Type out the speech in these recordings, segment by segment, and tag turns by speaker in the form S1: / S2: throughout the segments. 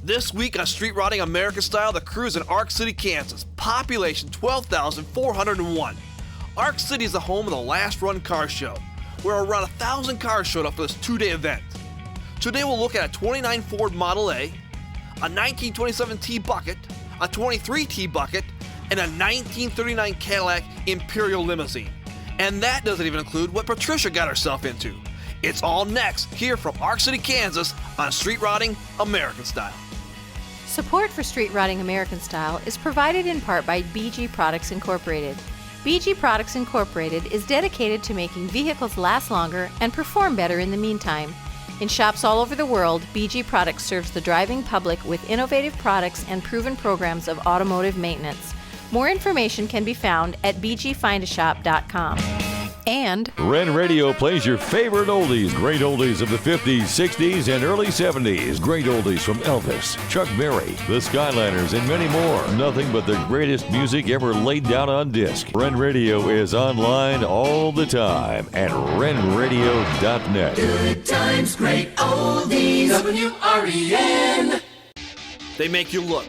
S1: This week on Street Rotting American Style, the crew's in Ark City, Kansas. Population 12,401. Ark City is the home of the Last Run Car Show, where around 1,000 cars showed up for this two-day event. Today we'll look at a 29 Ford Model A, a 1927 T-Bucket, a 23 T-Bucket, and a 1939 Cadillac Imperial Limousine. And that doesn't even include what Patricia got herself into. It's all next here from Ark City, Kansas on Street Rotting American Style.
S2: Support for Street Rotting American Style is provided in part by BG Products Incorporated. BG Products Incorporated is dedicated to making vehicles last longer and perform better in the meantime. In shops all over the world, BG Products serves the driving public with innovative products and proven programs of automotive maintenance. More information can be found at bgfindashop.com. And
S3: Ren Radio plays your favorite oldies. Great oldies of the 50s, 60s, and early 70s. Great oldies from Elvis, Chuck Berry, the Skyliners, and many more. Nothing but the greatest music ever laid down on disc. Ren Radio is online all the time at renradio.net.
S4: Good times, great oldies. WREN.
S1: They make you look,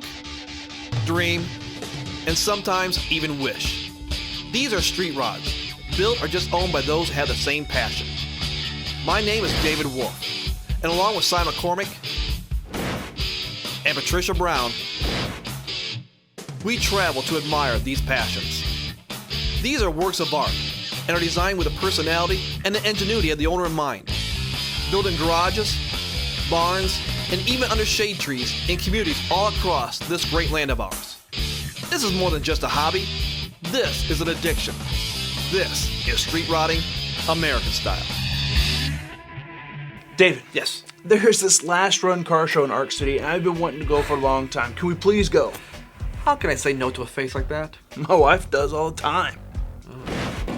S1: dream, and sometimes even wish. These are street rods, built or just owned by those who have the same passion. My name is David Wolf, and along with Simon McCormick and Patricia Brown, we travel to admire these passions. These are works of art and are designed with the personality and the ingenuity of the owner in mind. Built in garages, barns, and even under shade trees in communities all across this great land of ours. This is more than just a hobby. This is an addiction. This is Street Rotting American Style.
S5: David,
S1: Yes.
S5: there's this Last Run Car Show in Ark City, and I've been wanting to go for a long time. Can we please go?
S1: How can I say no to a face like that?
S5: My wife does all the time.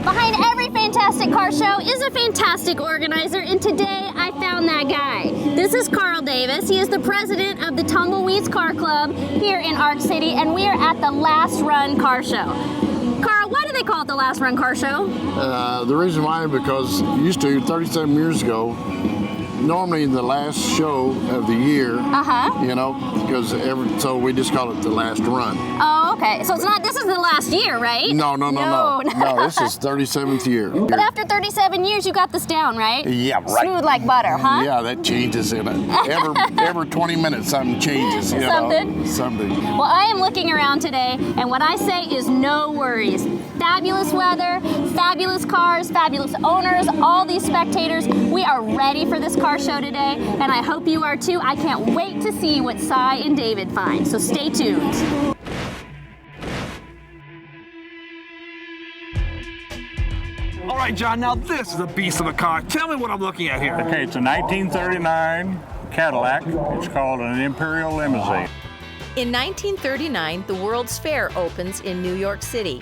S6: Behind every fantastic car show is a fantastic organizer, and today I found that guy. This is Carl Davis. He is the president of the Tumbleweeds Car Club here in Ark City, and we are at the Last Run Car Show. Carl, why do they call it the Last Run Car Show?
S7: The reason why, because used to, 37 years ago, normally the last show of the year, you know, because so we just call it the Last Run.
S6: Oh, okay. So it's not, this is the last year, right?
S7: No, this is 37th year.
S6: But after 37 years, you got this down, right?
S7: Yeah, right.
S6: Smooth like butter, huh?
S7: Yeah, that changes in it. Every 20 minutes something changes, you know. Something.
S6: Well, I am looking around today, and what I say is no worries. Fabulous weather, fabulous cars, fabulous owners, all these spectators. We are ready for this car show today, and I hope you are too. I can't wait to see what Cy and David find, so stay tuned.
S1: All right, John, now this is a beast of a car. Tell me what I'm looking at here.
S8: Okay, it's a 1939 Cadillac. It's called an Imperial Limousine.
S2: in 1939, the World's Fair opens in New York City.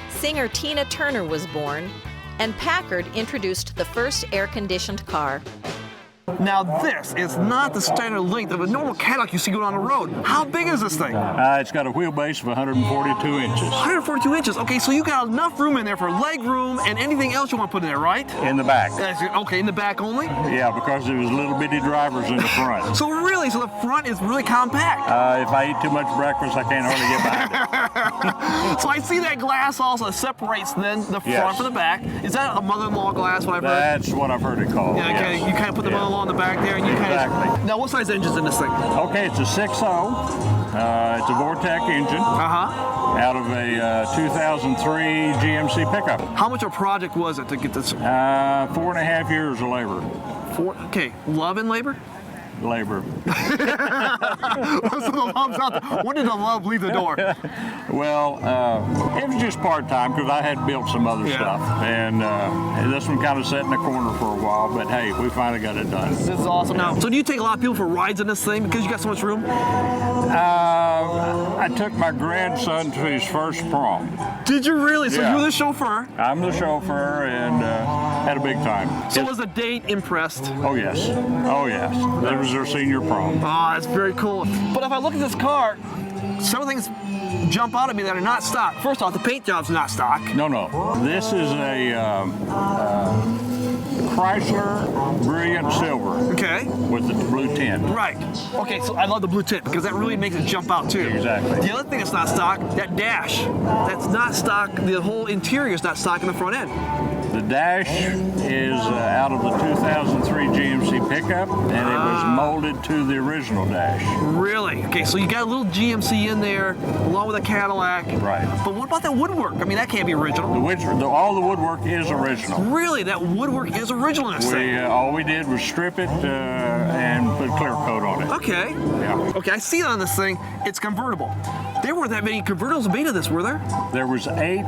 S2: Singer Tina Turner was born, and Packard introduced the first air-conditioned car.
S1: Now this is not the standard length of a normal Cadillac you see going on the road. How big is this thing?
S8: It's got a wheelbase of 142 inches.
S1: 142 inches. Okay, so you got enough room in there for leg room and anything else you want to put in there, right?
S8: In the back.
S1: Okay, in the back only?
S8: Yeah, because there's little bitty drivers in the front.
S1: So really, the front is really compact.
S8: If I eat too much breakfast, I can't hardly get behind it.
S1: So I see that glass also separates then the front from the back. Is that a mother-in-law glass? What I've heard?
S8: That's what I've heard it called.
S1: Yeah, okay. You kind of put the mother-in-law in the back there, and you
S8: Exactly.
S1: kind of. Now, what size engine's in this thing?
S8: Okay, it's a 6.0. It's a Vortec engine. Out of a 2003 GMC pickup.
S1: How much a project was it to get this?
S8: 4.5 years of labor.
S1: Okay, love and labor?
S8: Labor.
S1: So the love's out there. When did the love leave the door?
S8: Well, it was just part-time because I had built some other stuff. And this one kind of sat in the corner for a while, but hey, we finally got it done.
S1: This is awesome. Now, so do you take a lot of people for rides in this thing because you got so much room?
S8: I took my grandson to his first prom.
S1: Did you really? So
S8: Yeah.
S1: you're the chauffeur?
S8: I'm the chauffeur and had a big time.
S1: So was the date impressed?
S8: Oh, yes. Oh, yes. It was their senior prom.
S1: Oh, that's very cool. But if I look at this car, some things jump out at me that are not stock. First off, the paint job's not stock.
S8: No. This is a Chrysler Brilliant Silver.
S1: Okay.
S8: With the blue tint.
S1: Right. Okay, so I love the blue tint because that really makes it jump out too.
S8: Exactly.
S1: The other thing that's not stock, that dash. That's not stock. The whole interior is not stock in the front end.
S8: The dash is out of the 2003 GMC pickup, and it was molded to the original dash.
S1: Really? Okay, so you got a little GMC in there, along with a Cadillac.
S8: Right.
S1: But what about that woodwork? I mean, that can't be original.
S8: All the woodwork is original.
S1: Really? That woodwork is original in this thing?
S8: All we did was strip it and put clear coat on it.
S1: Okay.
S8: Yeah.
S1: Okay, I see it on this thing. It's convertible. There weren't that many convertibles made of this, were there?
S8: There was 8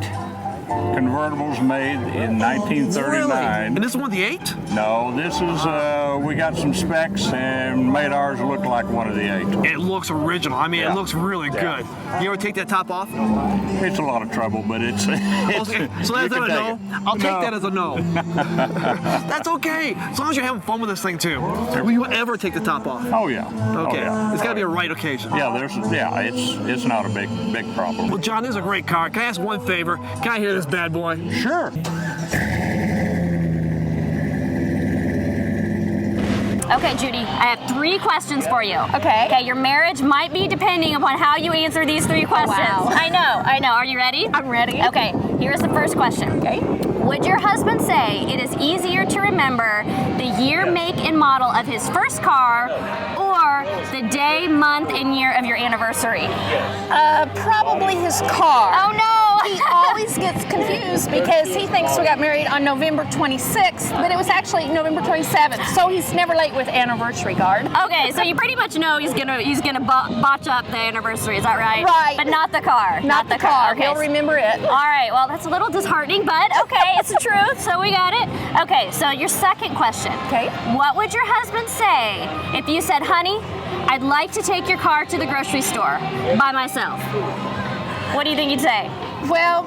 S8: convertibles made in 1939.
S1: Really? And this is one of the 8?
S8: No, this is, we got some specs and made ours look like one of the 8.
S1: It looks original. I mean, it looks really good. You ever take that top off?
S8: It's a lot of trouble, but it's
S1: okay, so that's a no? I'll take that as a no. That's okay, as long as you're having fun with this thing too. Will you ever take the top off?
S8: Oh yeah.
S1: Okay,
S8: oh, yeah.
S1: It's got to be a right occasion.
S8: Yeah, it's not a big problem.
S1: Well, John, this is a great car. Can I ask one favor? Can I hear this bad boy?
S8: Sure.
S6: Okay, Judy, I have 3 questions for you.
S2: Okay.
S6: Okay, your marriage might be depending upon how you answer these 3 questions.
S2: wow.
S6: I know. Are you ready?
S2: I'm ready.
S6: Okay, here's the first question.
S2: Okay.
S6: Would your husband say it is easier to remember the year, make, and model of his first car or the day, month, and year of your anniversary?
S2: Probably his car.
S6: Oh no!
S2: He always gets confused because he thinks we got married on November 26th, but it was actually November 27th. So he's never late with anniversary card.
S6: Okay, so you pretty much know he's gonna botch up the anniversary. Is that right?
S2: Right.
S6: But not the car.
S2: Not the car.
S6: Okay.
S2: He'll remember it.
S6: All right. Well, that's a little disheartening, but okay, it's the truth. So we got it. Okay. So your second question.
S2: Okay.
S6: What would your husband say if you said, "Honey, I'd like to take your car to the grocery store by myself"? What do you think he'd say?
S2: Well,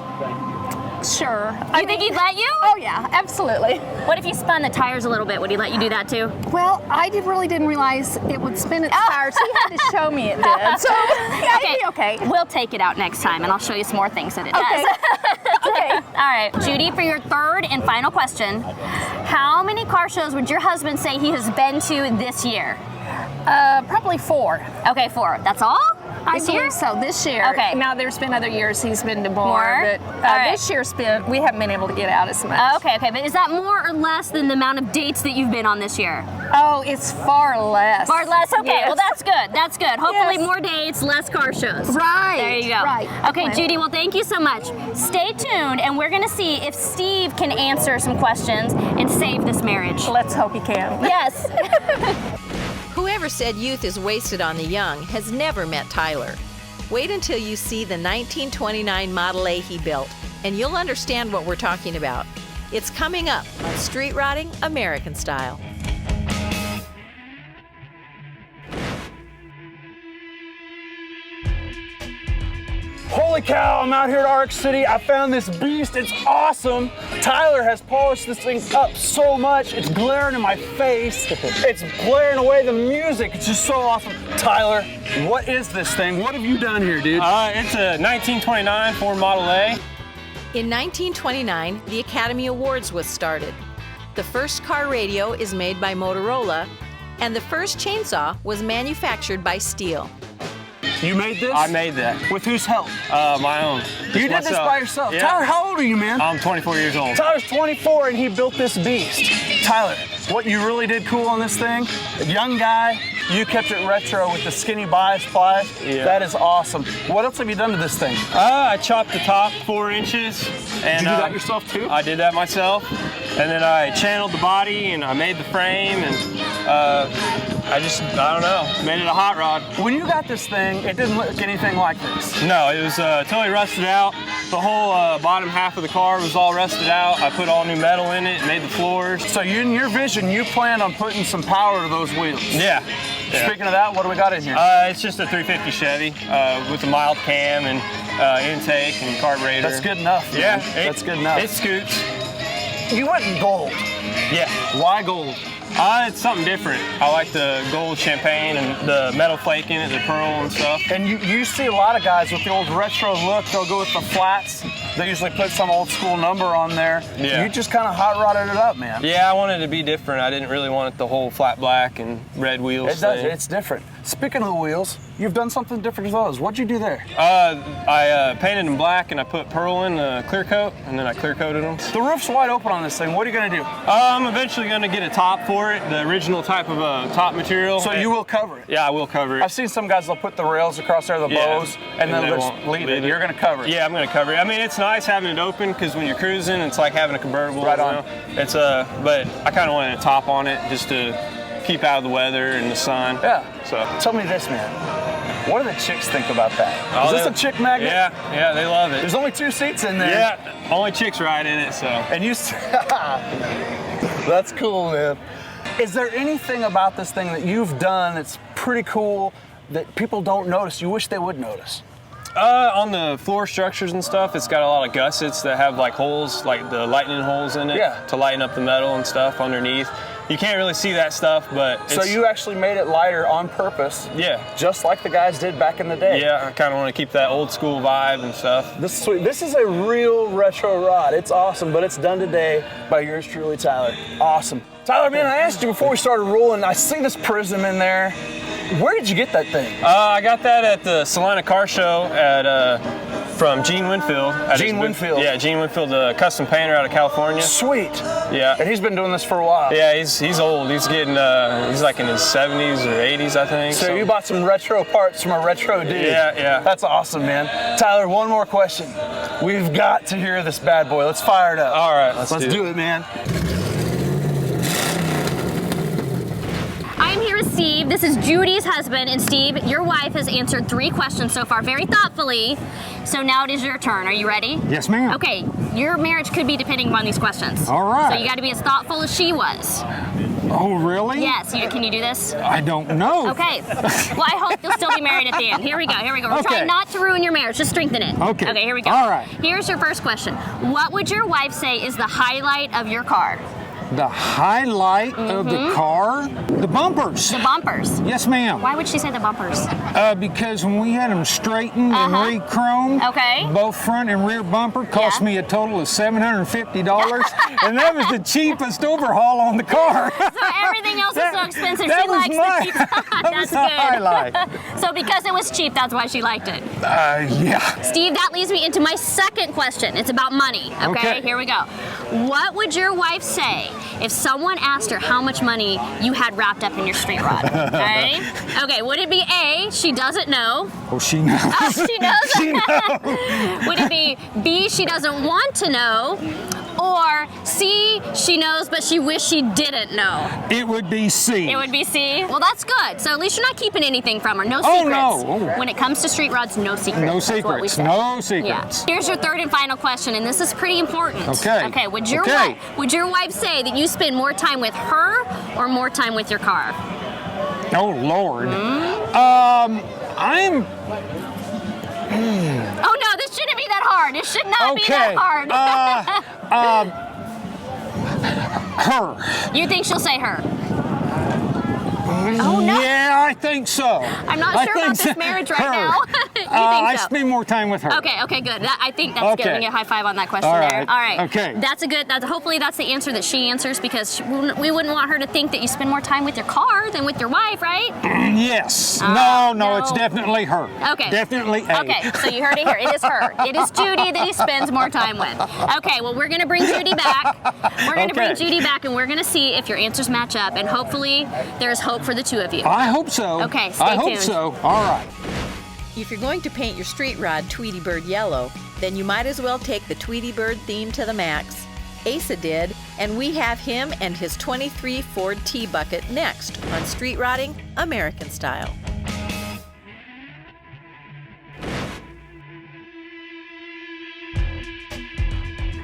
S2: sure.
S6: You think he'd let you?
S2: Oh yeah, absolutely.
S6: What if you spun the tires a little bit? Would he let you do that too?
S2: Well, I really didn't realize it would spin its tires. He had to show me it did. So yeah, it'd be okay.
S6: We'll take it out next time, and I'll show you some more things that it does.
S2: Okay.
S6: All right, Judy, for your third and final question, how many car shows would your husband say he has been to this year?
S2: Probably 4.
S6: Okay, 4. That's all?
S2: I
S6: This year?
S2: believe so. This year.
S6: Okay.
S2: Now there's been other years he's been to
S6: More?
S2: more, but
S6: All right.
S2: this year's been we haven't been able to get out as much.
S6: Okay, but is that more or less than the amount of dates that you've been on this year?
S2: Oh, it's far less.
S6: Far less? Okay,
S2: Yes.
S6: well that's good. That's good. Hopefully
S2: Yes.
S6: more dates, less car shows.
S2: Right.
S6: There you go.
S2: Right.
S6: Okay, Judy, well thank you so much. Stay tuned and we're gonna see if Steve can answer some questions and save this marriage.
S2: Let's hope he can.
S6: Yes.
S2: Whoever said youth is wasted on the young has never met Tyler. Wait until you see the 1929 Model A he built, and you'll understand what we're talking about. It's coming up on Street Rotting American Style.
S5: Holy cow, I'm out here at Arc City. I found this beast. It's awesome. Tyler has polished this thing up so much. It's glaring in my face. It's blaring away the music. It's just so awesome. Tyler, what is this thing? What have you done here, dude?
S9: It's a 1929 Ford Model A.
S2: In 1929, the Academy Awards was started. The first car radio is made by Motorola, and the first chainsaw was manufactured by Steel.
S5: You made this?
S9: I made that.
S5: With whose help?
S9: My own.
S5: You did this by yourself?
S9: Yeah.
S5: Tyler, how old are you, man?
S9: I'm 24 years old.
S5: Tyler's 24 and he built this beast. Tyler, what you really did cool on this thing, a young guy, you kept it retro with the skinny bias plies.
S9: Yeah.
S5: That is awesome. What else have you done to this thing?
S9: I chopped the top 4 inches. And,
S5: Did you do that yourself too?
S9: I did that myself. And then I channeled the body and I made the frame and I don't know, made it a hot rod.
S5: When you got this thing, it didn't look anything like this.
S9: No, it was totally rusted out. The whole bottom half of the car was all rusted out. I put all new metal in it, made the floors.
S5: So in your vision, you planned on putting some power to those wheels.
S9: Yeah.
S5: Speaking of that, what do we got in here?
S9: It's just a 350 Chevy with a mild cam and intake and carburetor.
S5: That's good enough.
S9: Yeah,
S5: Man. That's good enough.
S9: It scoots.
S5: You went gold.
S9: Yeah.
S5: Why gold?
S9: It's something different. I like the gold champagne and the metal flake in it, the pearl and stuff.
S5: And you see a lot of guys with the old retro look, they'll go with the flats. They usually put some old school number on there.
S9: Yeah.
S5: You just kind of hot rodded it up, man.
S9: Yeah, I wanted it to be different. I didn't really want it the whole flat black and red wheels thing.
S5: It's different. Speaking of the wheels, you've done something different with those. What'd you do there?
S9: I painted them black and I put pearl in the clear coat, and then I clear coated them.
S5: The roof's wide open on this thing. What are you gonna do?
S9: I'm eventually gonna get a top for it, the original type of top material.
S5: So you will cover it?
S9: Yeah, I will cover it.
S5: I've seen some guys, they'll put the rails across there, the bows, and then they'll just leave it. You're gonna cover it?
S9: Yeah, I'm gonna cover it. I mean, it's nice having it open because when you're cruising, it's like having a convertible.
S5: Right on.
S9: It's but I kind of wanted a top on it just to keep out of the weather and the sun.
S5: Yeah.
S9: So
S5: tell me this, man. What do the chicks think about that? Is this a chick magnet?
S9: Yeah, they love it.
S5: There's only 2 seats in there.
S9: Yeah, only chicks ride in it, so.
S5: And you, that's cool, man. Is there anything about this thing that you've done that's pretty cool that people don't notice, you wish they would notice?
S9: On the floor structures and stuff, it's got a lot of gussets that have like holes, like the lightning holes in it to lighten up the metal and stuff underneath. You can't really see that stuff, but
S5: so you actually made it lighter on purpose.
S9: Yeah.
S5: Just like the guys did back in the day.
S9: Yeah, I kind of want to keep that old school vibe and stuff.
S5: This is sweet. This is a real retro rod. It's awesome, but it's done today by yours truly, Tyler. Awesome. Tyler, man, I asked you before we started rolling, I see this prism in there. Where did you get that thing?
S9: I got that at the Salina Car Show from Gene Winfield.
S5: Gene Winfield?
S9: Yeah, Gene Winfield, a custom painter out of California.
S5: Sweet.
S9: Yeah.
S5: And he's been doing this for a while.
S9: Yeah, he's old. He's getting, he's like in his 70s or 80s, I think.
S5: So you bought some retro parts from a retro dude.
S9: Yeah.
S5: That's awesome, man. Tyler, one more question. We've got to hear this bad boy. Let's fire it up.
S9: All right,
S5: let's do it, man.
S6: I'm here with Steve. This is Judy's husband. And Steve, your wife has answered 3 questions so far very thoughtfully. So now it is your turn. Are you ready?
S10: Yes, ma'am.
S6: Okay, your marriage could be depending upon these questions.
S10: All right.
S6: So you got to be as thoughtful as she was.
S10: Oh, really?
S6: Yes. Can you do this?
S10: I don't know.
S6: Okay. Well, I hope you'll still be married at the end. Here we go. We're trying not to ruin your marriage. Just strengthen it.
S10: Okay.
S6: Okay, here we go.
S10: All right.
S6: Here's your first question. What would your wife say is the highlight of your car?
S10: The highlight of the car? The bumpers.
S6: The bumpers.
S10: Yes, ma'am.
S6: Why would she say the bumpers?
S10: Because when we had them straightened and re-chromed, both front and rear bumper cost me a total of $750, and that was the cheapest overhaul on the car.
S6: So everything else is so expensive.
S10: That
S6: She
S10: was
S6: likes the cheap.
S10: that was
S6: That's
S10: the
S6: good.
S10: highlight.
S6: So because it was cheap, that's why she liked it.
S10: Yeah.
S6: Steve, that leads me into my second question. It's about money. Okay, here we go. What would your wife say if someone asked her how much money you had wrapped up in your street rod? Okay, would it be A, she doesn't know?
S10: Oh, she knows.
S6: Oh, she knows?
S10: She knows.
S6: Would it be B, she doesn't want to know? Or C, she knows but she wished she didn't know?
S10: It would be C.
S6: It would be C? Well, that's good. So at least you're not keeping anything from her. No
S10: Oh,
S6: secrets.
S10: no.
S6: When it comes to street rods, no secrets.
S10: No
S6: That's what we
S10: secrets.
S6: say.
S10: No secrets.
S6: Yeah. Here's your third and final question, and this is pretty important.
S10: Okay.
S6: Okay. Would your wife say that you spend more time with her or more time with your car?
S10: Oh, Lord. I'm...
S6: Oh no, this shouldn't be that hard. It should not be that hard.
S10: Her.
S6: You think she'll say her? Oh no.
S10: Yeah, I think so.
S6: I'm not sure about this marriage right now. You think so?
S10: I spend more time with her.
S6: Okay, good. I think that's good. We get a high five on that question there. All right.
S10: Okay.
S6: That's a good. Hopefully that's the answer that she answers because we wouldn't want her to think that you spend more time with your car than with your wife, right?
S10: Yes. No, it's definitely her.
S6: Okay.
S10: Definitely A.
S6: Okay, so you heard it here. It is her. It is Judy that he spends more time with. Okay, well, we're going to bring Judy back. We're going to bring Judy back, and we're going to see if your answers match up, and hopefully there's hope for the two of you.
S10: I hope so.
S6: Okay, stay
S10: I hope
S6: tuned.
S10: so. All right.
S2: If you're going to paint your street rod Tweety Bird yellow, then you might as well take the Tweety Bird theme to the max. Asa did, and we have him and his 23 Ford T-Bucket next on Street Rodding American Style.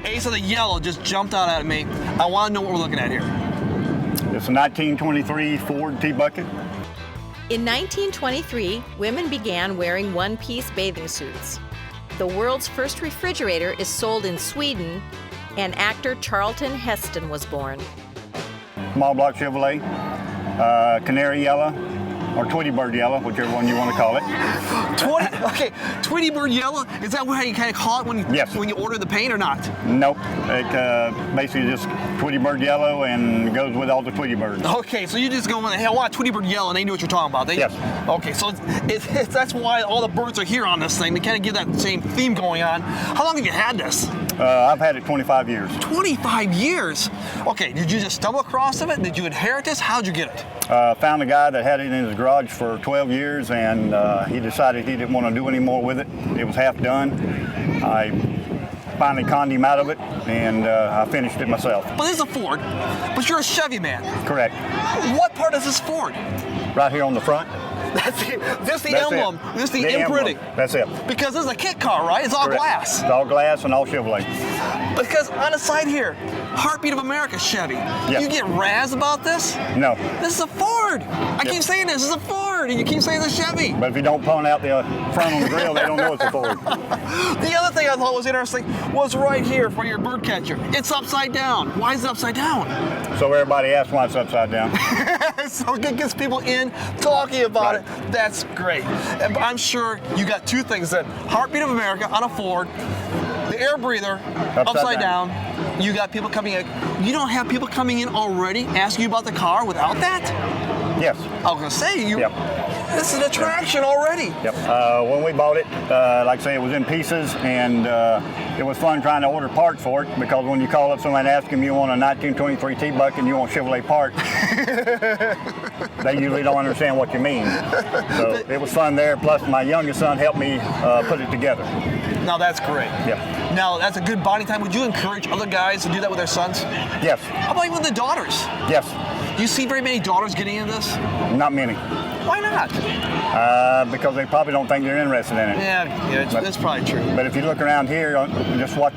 S1: Asa, the yellow just jumped out at me. I want to know what we're looking at here.
S8: It's a 1923 Ford T-Bucket.
S2: In 1923, women began wearing one-piece bathing suits. The world's first refrigerator is sold in Sweden, and actor Charlton Heston was born.
S8: Small block Chevrolet, canary yellow, or Tweety Bird Yellow, whichever one you want to call it.
S1: Okay, Tweety Bird Yellow, is that how you kind of call it when you order the paint or not?
S8: Nope. It basically just Tweety Bird Yellow and goes with all the Tweety Birds.
S1: Okay, so you just go, hey, I want a Tweety Bird Yellow, and they know what you're talking about.
S8: Yes.
S1: Okay, so that's why all the birds are here on this thing. They kind of give that same theme going on. How long have you had this?
S8: I've had it 25 years.
S1: 25 years? Okay, did you just stumble across it? Did you inherit this? How'd you get it?
S8: Found a guy that had it in his garage for 12 years, and he decided he didn't want to do any more with it. It was half done. I finally conned him out of it, and I finished it myself.
S1: But this is a Ford, but you're a Chevy man.
S8: Correct.
S1: What part is this Ford?
S8: Right here on the front.
S1: That's the emblem. This is the imprinting.
S8: That's it.
S1: Because this is a kit car, right? It's all glass.
S8: It's all glass and all Chevrolet.
S1: Because on the side here, Heartbeat of America Chevy.
S8: Yeah.
S1: You get razzed about this?
S8: No.
S1: This is a Ford. I keep saying this is a Ford, and you keep saying it's a Chevy.
S8: But if you don't point out the front on the grill, they don't know it's a Ford.
S1: The other thing I thought was interesting was right here for your bird catcher. It's upside down. Why is it upside down?
S8: So everybody asks why it's upside down.
S1: So it gets people in talking about it. That's great. And I'm sure you got two things then. Heartbeat of America on a Ford, the air breather upside down. You got people coming in. You don't have people coming in already asking you about the car without that?
S8: Yes.
S1: I was going to say, this is an attraction already.
S8: Yep. When we bought it, like I say, it was in pieces, and it was fun trying to order parts for it, because when you call up somebody and ask them you want a 1923 T-Buck and you want Chevrolet parts, they usually don't understand what you mean. So it was fun there, plus my youngest son helped me put it together.
S1: Now that's great.
S8: Yeah.
S1: Now that's a good bonding time. Would you encourage other guys to do that with their sons?
S8: Yes.
S1: How about even the daughters?
S8: Yes.
S1: Do you see very many daughters getting into this?
S8: Not many.
S1: Why not?
S8: Because they probably don't think they're interested in it.
S1: Yeah, that's probably true.
S8: But if you look around here, just what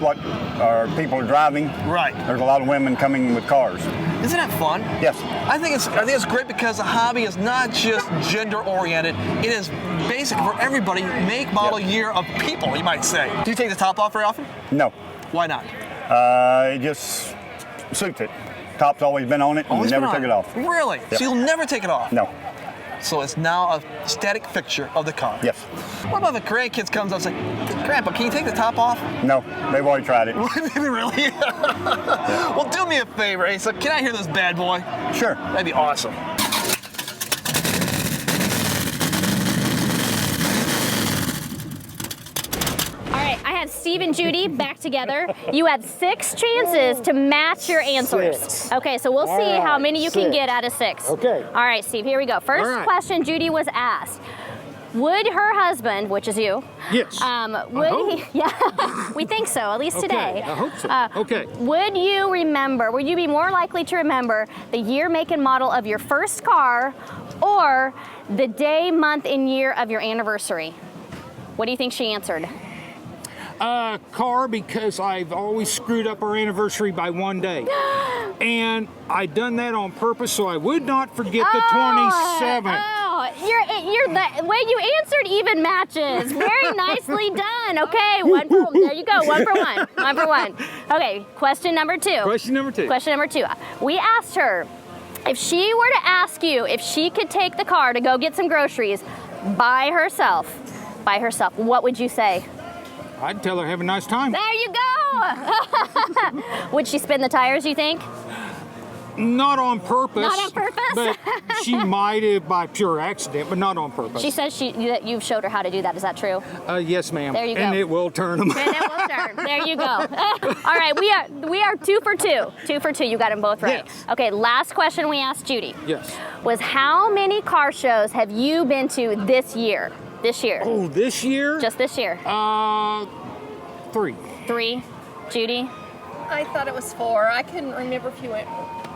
S8: people are driving.
S1: Right.
S8: There's a lot of women coming with cars.
S1: Isn't that fun?
S8: Yes.
S1: I think it's great because the hobby is not just gender oriented. It is basic for everybody, make, model, year of people, you might say. Do you take the top off very often?
S8: No.
S1: Why not?
S8: It just suits it. Top's always been on it, and we never took it off.
S1: Really?
S8: Yep.
S1: So you'll never take it off?
S8: No.
S1: So it's now a static fixture of the car.
S8: Yes.
S1: What about if the grandkids comes up and say, Grandpa, can you take the top off?
S8: No, they've already tried it.
S1: Really? Well, do me a favor, Asa. Can I hear this bad boy?
S8: Sure.
S1: That'd be awesome.
S6: Steve and Judy back together. You had 6 chances to match your answers.
S11: 6.
S6: Okay, so we'll see how many you can get out of 6.
S11: Okay.
S6: All right, Steve, here we go. First question Judy was asked. Would her husband, which is you,
S11: yes,
S6: would he? Yeah, we think so, at least today.
S11: I hope so. Okay.
S6: Would you be more likely to remember the year, make, and model of your first car, or the day, month, and year of your anniversary? What do you think she answered?
S10: Car, because I've always screwed up our anniversary by 1 day. And I done that on purpose so I would not forget the 27th.
S6: The way you answered even matches. Very nicely done. Okay, there you go, 1 for 1. 1 for 1. Okay, question number 2.
S10: Question number 2.
S6: We asked her, if she were to ask you if she could take the car to go get some groceries by herself, what would you say?
S10: I'd tell her have a nice time.
S6: There you go. Would she spin the tires, you think?
S10: Not on purpose.
S6: Not on purpose?
S10: But she might have by pure accident, but not on purpose.
S6: She says you've showed her how to do that. Is that true?
S10: Yes, ma'am.
S6: There you go.
S10: And it will turn them.
S6: And it will turn. There you go. All right, we are 2 for 2. 2 for 2. You got them both right.
S10: Yes.
S6: Okay, last question we asked Judy.
S10: Yes.
S6: Was how many car shows have you been to this year? This year.
S10: Oh, this year?
S6: Just this year.
S10: 3.
S6: 3. Judy?
S12: I thought it was 4. I couldn't remember if you went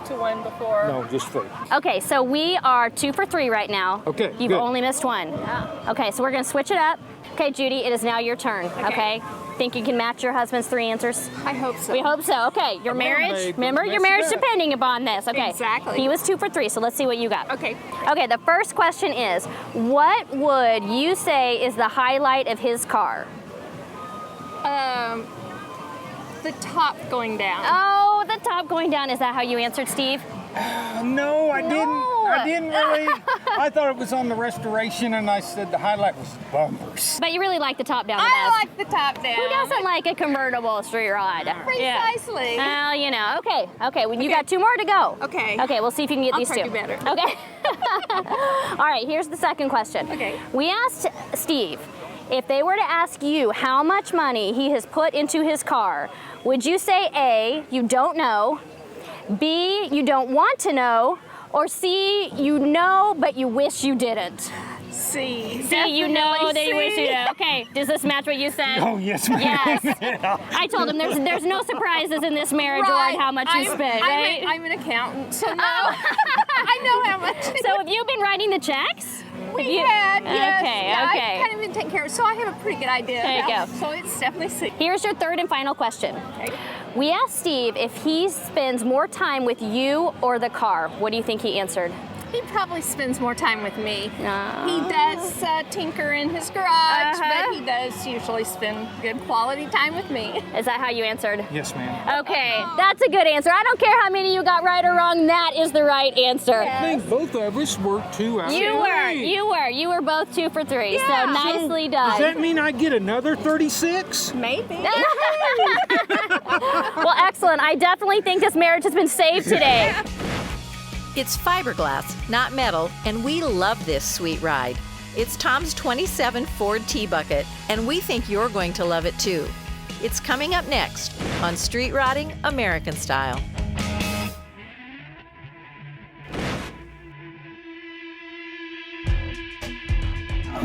S12: to one before.
S10: No, just 3.
S6: Okay, so we are 2 for 3 right now.
S10: Okay,
S6: You've
S10: good.
S6: only missed 1.
S12: Yeah.
S6: Okay, so we're going to switch it up. Okay, Judy, it is now your turn. Okay. Think you can match your husband's 3 answers?
S12: I hope so.
S6: We hope so. Okay, your marriage. Remember, your marriage depending upon this. Okay.
S12: Exactly.
S6: He was 2 for 3, so let's see what you got.
S12: Okay.
S6: Okay, the first question is, what would you say is the highlight of his car?
S12: The top going down.
S6: Oh, the top going down. Is that how you answered, Steve?
S10: No, I didn't. I didn't really. I thought it was on the restoration, and I said the highlight was bumpers.
S6: But you really like the top down the
S12: I
S6: best.
S12: like the top down.
S6: Who doesn't like a convertible street rod?
S12: Precisely.
S6: Well, you know. Okay. Well, you got 2 more to go.
S12: Okay.
S6: Okay. We'll see if you can get
S12: I'll
S6: these
S12: try
S6: 2.
S12: to do better.
S6: Okay. All right. Here's the second question.
S12: Okay.
S6: We asked Steve if they were to ask you how much money he has put into his car. Would you say A, you don't know, B, you don't want to know, or C, you know but you wish you didn't?
S12: C.
S6: You know that you wish you did. Okay, does this match what you said?
S10: Oh, yes, ma'am.
S6: Yes.
S10: Yeah.
S6: I told him there's no surprises in this marriage or how much you spent, right?
S12: I'm an accountant, so no. I know how much.
S6: So have you been writing the checks?
S12: We had, yes.
S6: Okay,
S12: yeah,
S6: okay.
S12: I've kind of been taking care of it, so I have a pretty good idea.
S6: There you
S12: now.
S6: go.
S12: So it's definitely C.
S6: Here's your third and final question.
S12: Okay.
S6: We asked Steve if he spends more time with you or the car. What do you think he answered?
S12: He probably spends more time with me. He does tinker in his garage, but he does usually spend good quality time with me.
S6: Is that how you answered?
S10: Yes, ma'am.
S6: Okay, that's a good answer. I don't care how many you got right or wrong, that is the right answer.
S10: I think both of us were 2 out of 3.
S6: You were both 2 for 3,
S12: Yeah.
S6: so nicely done.
S10: Does that mean I get another 36?
S12: Maybe.
S6: Well, excellent. I definitely think this marriage has been saved today.
S2: It's fiberglass, not metal, and we love this sweet ride. It's Tom's 27 Ford T-Bucket, and we think you're going to love it too. It's coming up next on Street Rodding American Style.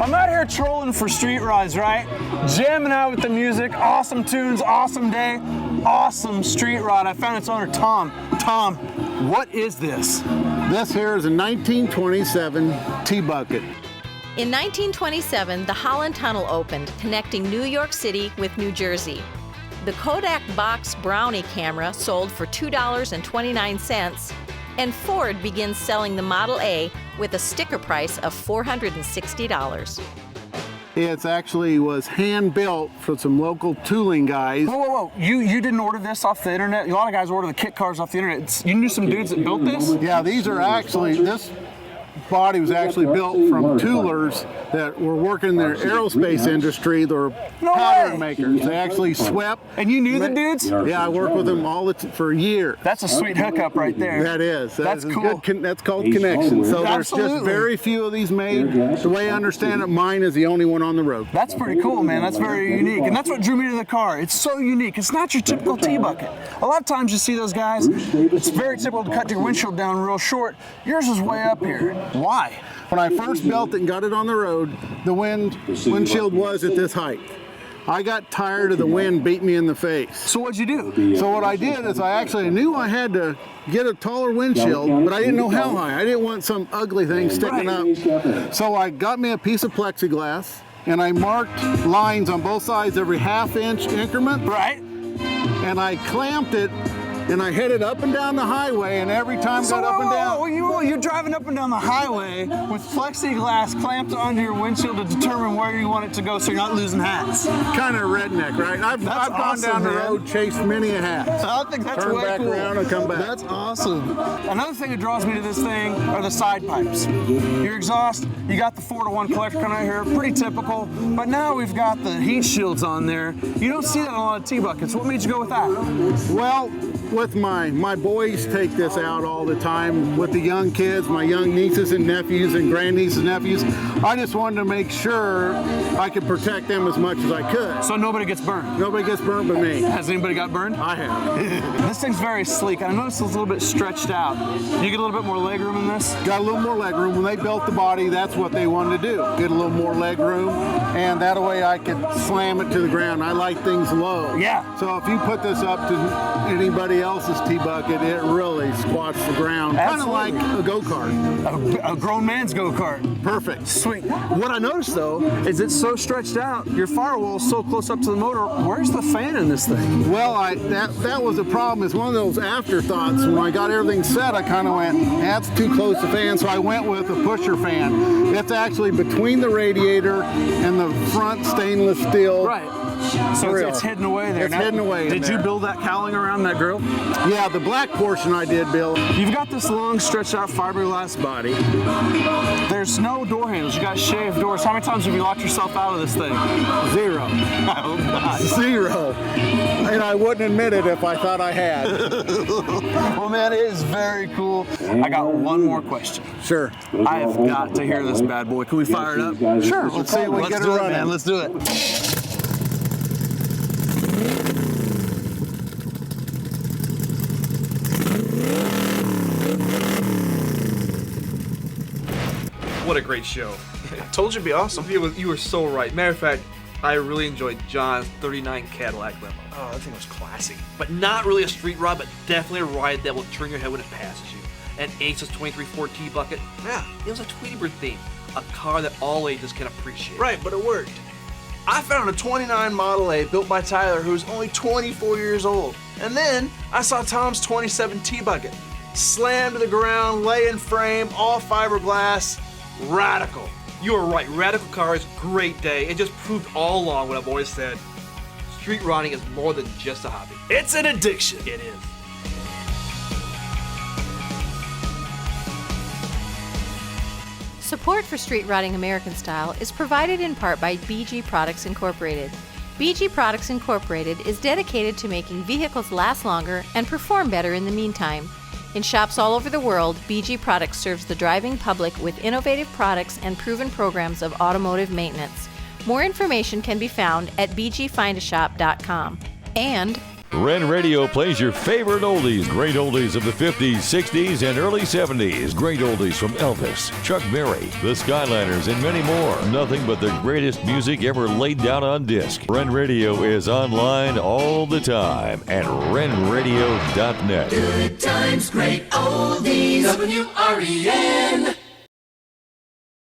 S5: I'm out here trolling for street rides, right? Jamming out with the music, awesome tunes, awesome day, awesome street ride. I found its owner, Tom. Tom, what is this?
S7: This here is a 1927 T-Bucket.
S2: In 1927, the Holland Tunnel opened, connecting New York City with New Jersey. The Kodak Box Brownie camera sold for $2.29, and Ford begins selling the Model A with a sticker price of $460.
S7: It actually was hand-built for some local tooling guys.
S5: Whoa. You didn't order this off the internet? A lot of guys order the kit cars off the internet. You knew some dudes that built this?
S7: Yeah, these are actually, this body was actually built from toolers that were working in the aerospace industry. They're pattern makers. They actually swept.
S5: And you knew the dudes?
S7: Yeah, I worked with them for a year.
S5: That's a sweet hookup right there.
S7: That is.
S5: That's cool.
S7: That's called connection. So there's just very few of these made. The way I understand it, mine is the only one on the road.
S5: That's pretty cool, man. That's very unique. And that's what drew me to the car. It's so unique. It's not your typical T-Bucket. A lot of times you see those guys, it's very typical to cut your windshield down real short. Yours is way up here. Why?
S7: When I first built it and got it on the road, the windshield was at this height. I got tired of the wind beating me in the face.
S5: So what'd you do?
S7: So what I did is I actually knew I had to get a taller windshield, but I didn't know how high. I didn't want some ugly thing sticking up. So I got me a piece of plexiglass, and I marked lines on both sides every half-inch increment.
S5: Right.
S7: And I clamped it, and I headed up and down the highway, and every time got up and down.
S5: You're driving up and down the highway with plexiglass clamped onto your windshield to determine where you want it to go so you're not losing hats.
S7: Kind of redneck, right? I've gone down the road, chased many a hat.
S5: I think that's
S7: Turn
S5: way
S7: back
S5: cool.
S7: around and come back.
S5: That's awesome. Another thing that draws me to this thing are the side pipes. Your exhaust, you got the 4-to-1 collector coming out here, pretty typical, but now we've got the heat shields on there. You don't see that in a lot of T-Buckets. What made you go with that?
S7: Well, with my boys take this out all the time with the young kids, my young nieces and nephews and grandnieces and nephews. I just wanted to make sure I could protect them as much as I could.
S5: So nobody gets burned?
S7: Nobody gets burned but me.
S5: Has anybody got burned?
S7: I have.
S5: This thing's very sleek. I noticed it's a little bit stretched out. You get a little bit more leg room in this?
S7: Got a little more leg room. When they built the body, that's what they wanted to do. Get a little more leg room, and that way I could slam it to the ground. I like things low.
S5: Yeah.
S7: So if you put this up to anybody else's T-Bucket, it really squats the ground. Kind of like a go-kart.
S5: A grown man's go-kart.
S7: Perfect.
S5: Sweet. What I noticed though is it's so stretched out, your firewall is so close up to the motor. Where's the fan in this thing?
S7: Well, that was a problem. It's one of those afterthoughts. When I got everything set, I kind of went, that's too close to fan, so I went with a pusher fan. It's actually between the radiator and the front stainless steel.
S5: Right. So it's hidden away there.
S7: It's hidden away.
S5: Did you build that cowling around that grill?
S7: Yeah, the black portion I did, Bill.
S5: You've got this long stretched out fiberglass body. There's no door handles. You got shaved doors. How many times have you locked yourself out of this thing?
S7: 0.
S5: I hope not.
S7: 0. And I wouldn't admit it if I thought I had.
S5: Well, man, it is very cool. I got one more question.
S7: Sure.
S5: I have got to hear this bad boy. Can we fire it up?
S7: Sure. Let's see if we get it running.
S5: Man. Let's do it.
S1: What a great show.
S5: Told you it'd be awesome.
S1: You were so right. Matter of fact, I really enjoyed John's 39 Cadillac limo.
S5: Oh, that thing was classy.
S1: But not really a street ride, but definitely a ride that will turn your head when it passes you. And Ace's 23 Ford T-Bucket, yeah, it was a Tweety Bird theme. A car that all ages can appreciate.
S5: Right, but it worked. I found a 29 Model A built by Tyler who was only 24 years old. And then I saw Tom's 27 T-Bucket. Slammed to the ground, lay in frame, all fiberglass. Radical.
S1: You were right. Radical cars, great day. It just proved all along what I've always said. Street riding is more than just a hobby.
S5: It's an addiction.
S1: It is.
S2: Support for Street Riding American Style is provided in part by BG Products Incorporated. BG Products Incorporated is dedicated to making vehicles last longer and perform better in the meantime. In shops all over the world, BG Products serves the driving public with innovative products and proven programs of automotive maintenance. More information can be found at bgfindashop.com. And
S3: Ren Radio plays your favorite oldies, great oldies of the 50s, 60s, and early 70s. Great oldies from Elvis, Chuck Berry, the Skyliners, and many more. Nothing but the greatest music ever laid down on disc. Ren Radio is online all the time at renradio.net.
S4: Good times, great oldies. WREN.